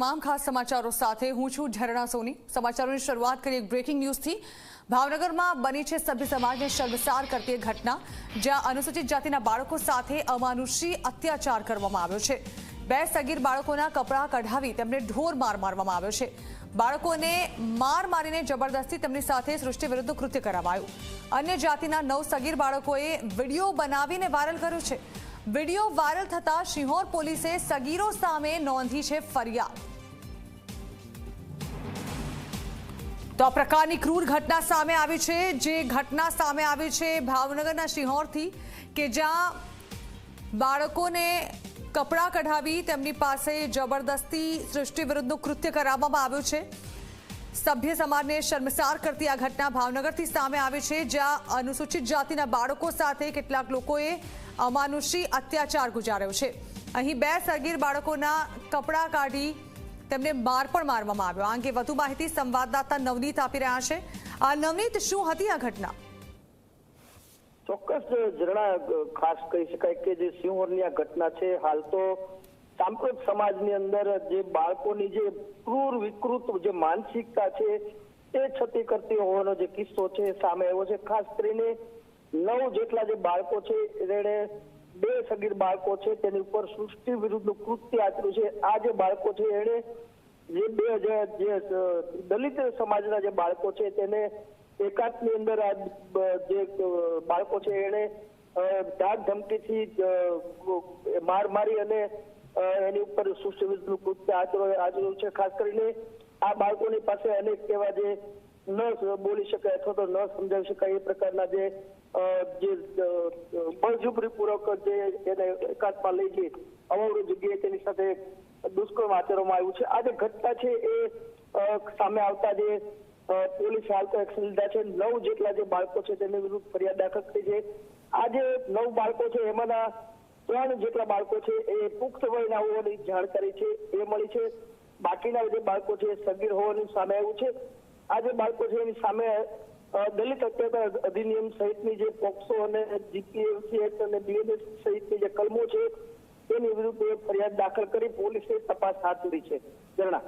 તમામ ખાસ સમાચારો સાથે હું છું ઝરણા સોની। સમાચારોની શરૂઆત કરીએ એક બ્રેકિંગ ન્યૂઝથી। ભાવનગરમાં બની છે સભ્ય સમાજને શર્મસાર કરતી ઘટના, જ્યાં અનુસૂચિત જાતિના બાળકો સાથે અમાનુષી અત્યાચાર કરવામાં આવ્યો છે। બે સગીર બાળકોના કપડાં કઢાવી તેમને ઢોર માર મારવામાં આવ્યો છે। બાળકોને માર મારીને જબરદસ્તી તેમની સાથે સૃષ્ટિ વિરુદ્ધ કૃત્ય કરાવાયું। અન્ય જાતિના 9 સગીર બાળકોએ વિડીયો બનાવીને વાયરલ કર્યો છે। वीडियो वायरल थता सिहोर पोलीसे सगीरो सामे नोंधी छे फरियाद। तो आ प्रकारनी क्रूर घटना सामे आवी छे, जे घटना सामे आवी छे भावनगरना सिहोरथी के ज्यां बाळकोने कपड़ा कढावी तेमनी पासे जबरदस्ती सृष्टि विरुद्धનું કૃત્ય કરવામાં આવ્યું છે। સભ્ય સમાજને શર્મસાર કરતી આ ઘટના ભાવનગરથી સામે આવી છે, જ્યાં અનુસૂચિત જાતિના બાળકો સાથે કેટલાક લોકોએ અમાનુષી અત્યાચાર ગુજાર્યો છે। અહીં બે સગીર બાળકોના કપડા કાઢી તેમને માર પણ મારવામાં આવ્યો। આ અંગે વધુ માહિતી સંવાદદાતા નવનીત આપી રહ્યા છે। આ નવનીત, શું હતી આ ઘટના? ચોક્કસ ઝરણા, ખાસ કહી શકાય કે જે સિંહોરની આ ઘટના છે, હાલ તો સાંપ્રત સમાજની અંદર જે બાળકોની જે ક્રૂર વિકૃત જે માનસિકતા છે તે છતી કરતી હોવાનો જે કિસ્સો છે સામે આવ્યો છે। ખાસ કરીને 9 જેટલા જે બાળકો છે એને 2 સગીર બાળકો છે તેની ઉપર સૃષ્ટિ વિરુદ્ધનું કૃત્ય આચર્યું છે। આ જે બાળકો છે એને જે દલિત સમાજના જે બાળકો છે તેને એકાંતની અંદર આ જે બાળકો છે એને ધાક ધમકીથી માર મારી અને એની ઉપર સૃષ્ટિ વિરુદ્ધનું કૃત્ય આચર્યું છે। ખાસ કરીને આ બાળકોની પાસે અનેક એવા જે ન બોલી શકાય અથવા તો ન સમજાવી શકાય એ પ્રકારના જે બળજબરીપૂર્વક જે એને એકાંતમાં લઈ જઈ અવળું જગ્યાએ તેની સાથે દુષ્કર્મ આચરવામાં આવ્યું છે। આ જે ઘટના છે એ સામે આવતા જે પોલીસ હાલ તો એક્શન લીધા છે। 9 જેટલા જે બાળકો છે તેની વિરુદ્ધ ફરિયાદ દાખલ કરી છે। આ જે 9 બાળકો છે એમાંના 3 જેટલા બાળકો છે એ પુખ્ત વયના હોવાની જાણકારી છે એ મળી છે। બાકીના જે બાળકો છે સગીર હોવાનું સામે આવ્યું છે। આ જે બાળકો છે એની સામે દલિત અત્યાચાર અધિનિયમ સહિતની જે પોક્સો અને જીપીએમસી એક્ટ અને બીએનએસ સહિતની જે કલમો છે તેની વિરુદ્ધ ફરિયાદ દાખલ કરી પોલીસે તપાસ હાથ ધરી છે। ઝરણા,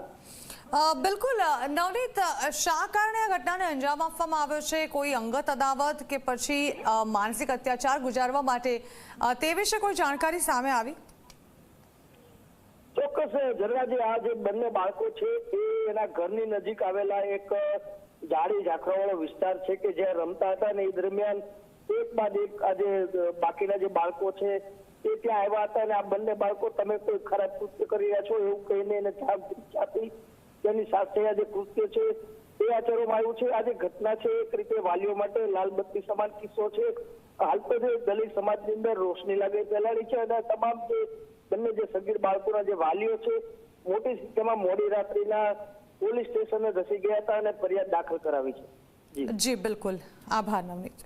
બિલકુલ નવનીત, શા કારણે આ ઘટનાને અંજામ આપવામાં આવ્યો છે? કોઈ અંગત અદાવત કે પછી માનસિક અત્યાચાર ગુજારવા માટે તે વિશે કોઈ જાણકારી સામે આવી? ચોક્કસ ઝરણાજી, આ જે બંને બાળકો છે એ એના ઘરની નજીક આવેલા એક ઝાડી ઝાખરાવાળો વિસ્તાર છે કે જ્યાં રમતા હતા અને એ દરમિયાન એક બાદ એક આ જે બાકીના જે બાળકો છે તે ત્યાં આવ્યા હતા અને આ બંને બાળકો તમે કોઈ ખરાબ કૃત્ય કરી રહ્યા છો એવું કહીને એને આપી તેની સાથે આ જે કૃત્ય છે એ આચરવામાં આવ્યું છે। આ જે ઘટના છે એક રીતે વાલીઓ માટે લાલબત્તી સમાન કિસ્સો છે। હાલ તો જે દલિત સમાજની અંદર રોશની લાગે ફેલાડી છે અને તમામ જે બંને જે સગીર બાળકોના જે વાલીઓ છે મોટી સંખ્યામાં મોડી રાત્રિના પોલીસ સ્ટેશને ધસી ગયા હતા અને ફરિયાદ દાખલ કરાવી છે। જી બિલકુલ, આભાર નવનીત।